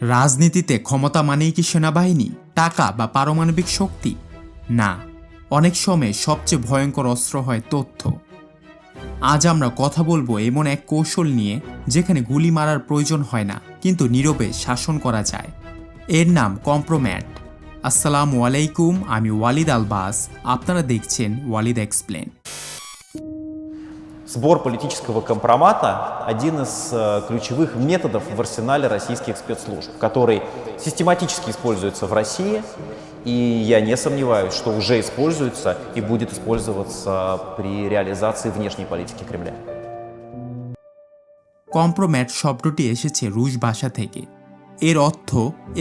রাজনীতিতে ক্ষমতা মানেই কি সেনাবাহিনী, টাকা বা পারমাণবিক শক্তি? না, অনেক সময় সবচেয়ে ভয়ঙ্কর অস্ত্র হয় তথ্য। আজ আমরা কথা বলবো এমন এক কৌশল নিয়ে যেখানে গুলি মারার প্রয়োজন হয় না, কিন্তু নীরবে শাসন করা যায়। এর নাম কম্প্রোম্যাট। আসসালামু আলাইকুম, আমি ওয়ালিদ আলবাস। আপনারা দেখছেন ওয়ালিদ এক্সপ্লেন। Сбор политического компромата – один из ключевых методов в арсенале российских спецслужб, который систематически используется в России, и я не сомневаюсь, что уже используется и будет использоваться при реализации внешней политики Кремля. কম্প্রোম্যাট শব্দটি এসেছে রুশ ভাষা থেকে। এর অর্থ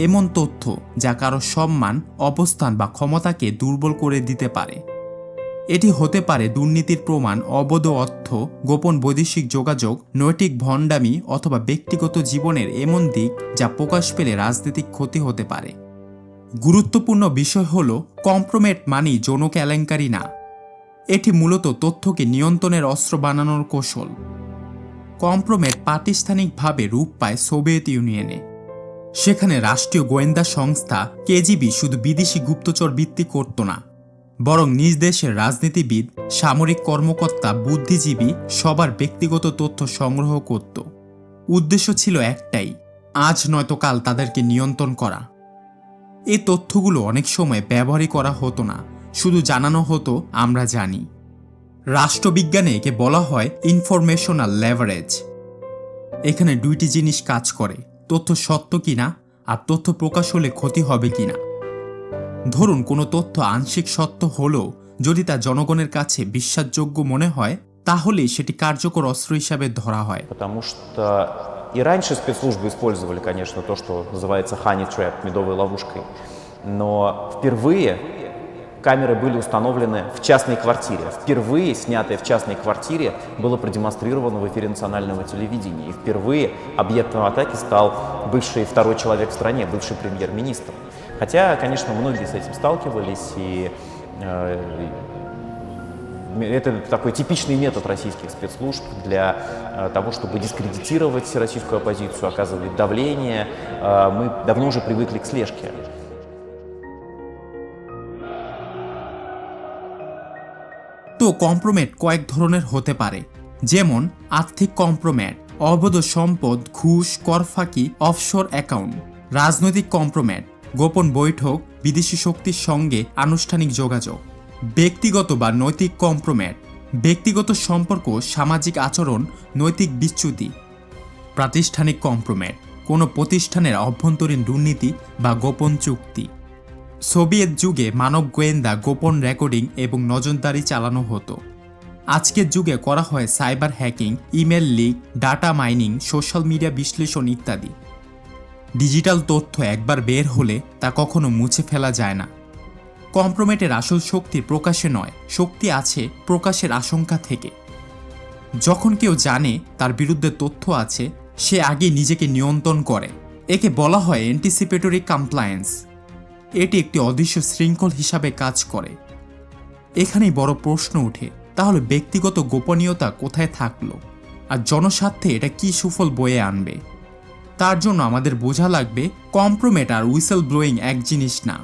এমন তথ্য যা কারো সম্মান, অবস্থান বা ক্ষমতাকে দুর্বল করে দিতে পারে। এটি হতে পারে দুর্নীতির প্রমাণ, অবৈধ অর্থ, গোপন বৈদেশিক যোগাযোগ, নৈতিক ভণ্ডামি অথবা ব্যক্তিগত জীবনের এমন দিক যা প্রকাশ পেলে রাজনৈতিক ক্ষতি হতে পারে। গুরুত্বপূর্ণ বিষয় হল, কম্প্রোম্যাট মানেই যৌন কেলেঙ্কারি না। এটি মূলত তথ্যকে নিয়ন্ত্রণের অস্ত্র বানানোর কৌশল। কম্প্রোম্যাট প্রাতিষ্ঠানিকভাবে রূপ পায় সোভিয়েত ইউনিয়নে। সেখানে রাষ্ট্রীয় গোয়েন্দা সংস্থা কেজিবি শুধু বিদেশি গুপ্তচর ভিত্তি করত না, বরং নিজ দেশের রাজনীতিবিদ, সামরিক কর্মকর্তা, বুদ্ধিজীবী সবার ব্যক্তিগত তথ্য সংগ্রহ করত। উদ্দেশ্য ছিল একটাই, আজ নয়তো কাল তাদেরকে নিয়ন্ত্রণ করা। এই তথ্যগুলো অনেক সময় ব্যবহারই করা হতো না, শুধু জানানো হতো আমরা জানি। রাষ্ট্রবিজ্ঞানে একে বলা হয় ইনফরমেশনাল লেভারেজ। এখানে দুইটি জিনিস কাজ করে, তথ্য সত্য কিনা আর তথ্য প্রকাশ হলে ক্ষতি হবে কিনা। ধরুন, কোনো তথ্য আংশিক সত্য হলেও যদি তা জনগণের কাছে বিশ্বাসযোগ্য মনে হয়, তাহলেই সেটি কার্যকর অস্ত্র হিসাবে ধরা হয়। Потому что и раньше спецслужбы использовали, конечно, то, что называется honey trap, медовой ловушкой, но впервые камеры были установлены в частной квартире. Впервые снятое в частной квартире было продемонстрировано в эфире национального телевидения. И впервые объектом атаки стал бывший второй человек в стране, бывший премьер-министр. Хотя, конечно, многие с этим сталкивались, и это такой типичный метод российских спецслужб для того, чтобы дискредитировать российскую оппозицию, оказывать давление. Мы давно уже привыкли к слежке. তো কম্প্রোম্যাট কয়েক ধরনের হতে পারে, যেমন আর্থিক কম্প্রোম্যাট, অবৈধ সম্পদ, ঘুষ, করফাকি, অফশোর অ্যাকাউন্ট। রাজনৈতিক কম্প্রোম্যাট, গোপন বৈঠক, বিদেশি শক্তির সঙ্গে আনুষ্ঠানিক যোগাযোগ। ব্যক্তিগত বা নৈতিক কম্প্রোম্যাট, ব্যক্তিগত সম্পর্ক, সামাজিক আচরণ, নৈতিক বিচ্যুতি। প্রাতিষ্ঠানিক কম্প্রোম্যাট, কোনো প্রতিষ্ঠানের অভ্যন্তরীণ দুর্নীতি বা গোপন চুক্তি। সোভিয়েত যুগে মানব গোয়েন্দা, গোপন রেকর্ডিং এবং নজরদারি চালানো হতো। আজকের যুগে করা হয় cyber hacking, email leak, data mining, social media বিশ্লেষণ ইত্যাদি। ডিজিটাল তথ্য একবার বের হলে তা কখনো মুছে ফেলা যায় না। কম্প্রোম্যাটের আসল শক্তি প্রকাশে নয়, শক্তি আছে প্রকাশের আশঙ্কা থেকে। যখন কেউ জানে তার বিরুদ্ধে তথ্য আছে, সে আগে নিজেকে নিয়ন্ত্রণ করে। একে বলা হয় অ্যান্টিসিপেটরি কমপ্লায়েন্স। এটি একটি অদৃশ্য শৃঙ্খল হিসাবে কাজ করে। এখানেই বড় প্রশ্ন ওঠে, তাহলে ব্যক্তিগত গোপনীয়তা কোথায় থাকলো, আর জনস্বার্থে এটা কি সুফল বয়ে আনবে? তার জন্য আমাদের বোঝা লাগবে, কম্প্রোম্যাট আর হুইসেল ব্লোয়িং এক জিনিস না।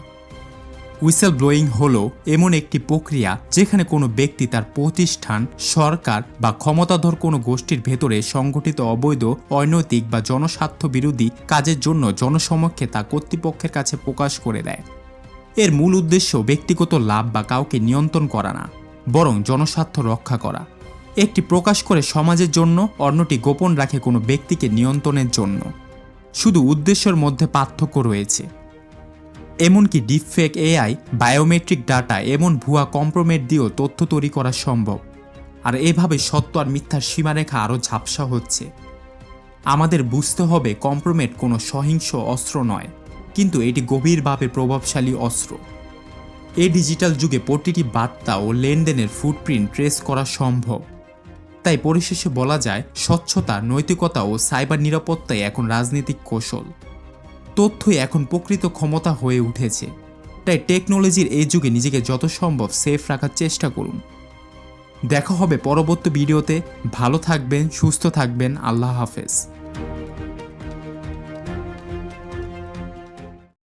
হুইসেল ব্লোয়িং হলো এমন একটি প্রক্রিয়া যেখানে কোনো ব্যক্তি তার প্রতিষ্ঠান, সরকার বা ক্ষমতাধর কোনো গোষ্ঠীর ভেতরে সংগঠিত অবৈধ, অনৈতিক বা জনস্বার্থ বিরোধী কাজের জন্য জনসমক্ষে তা কর্তৃপক্ষের কাছে প্রকাশ করে দেয়। এর মূল উদ্দেশ্য ব্যক্তিগত লাভ বা কাউকে নিয়ন্ত্রণ করা না, বরং জনস্বার্থ রক্ষা করা। একটি প্রকাশ করে সমাজের জন্য, অন্যটি গোপন রাখে কোনো ব্যক্তিকে নিয়ন্ত্রণের জন্য। শুধু উদ্দেশ্যের মধ্যে পার্থক্য রয়েছে। এমনকি ডিপফেক এআই, বায়োমেট্রিক ডাটা, এমন ভুয়া কম্প্রোম্যাট দিয়েও তথ্য তৈরি করা সম্ভব। আর এভাবে সত্য আর মিথ্যার সীমারেখা আরও ঝাপসা হচ্ছে। আমাদের বুঝতে হবে, কম্প্রোম্যাট কোনো সহিংস অস্ত্র নয়, কিন্তু এটি গভীরভাবে প্রভাবশালী অস্ত্র। এই ডিজিটাল যুগে প্রতিটি বার্তা ও লেনদেনের ফুটপ্রিন্ট ট্রেস করা সম্ভব। তাই পরিশেষে বলা যায়, স্বচ্ছতা, নৈতিকতা ও সাইবার নিরাপত্তাই এখন রাজনৈতিক কৌশল। তথ্যই এখন প্রকৃত ক্ষমতা হয়ে উঠেছে। তাই টেকনোলজির এই যুগে নিজেকে যত সম্ভব সেফ রাখার চেষ্টা করুন। দেখা হবে পরবর্তী ভিডিওতে। ভালো থাকবেন, সুস্থ থাকবেন। আল্লাহ হাফেজ।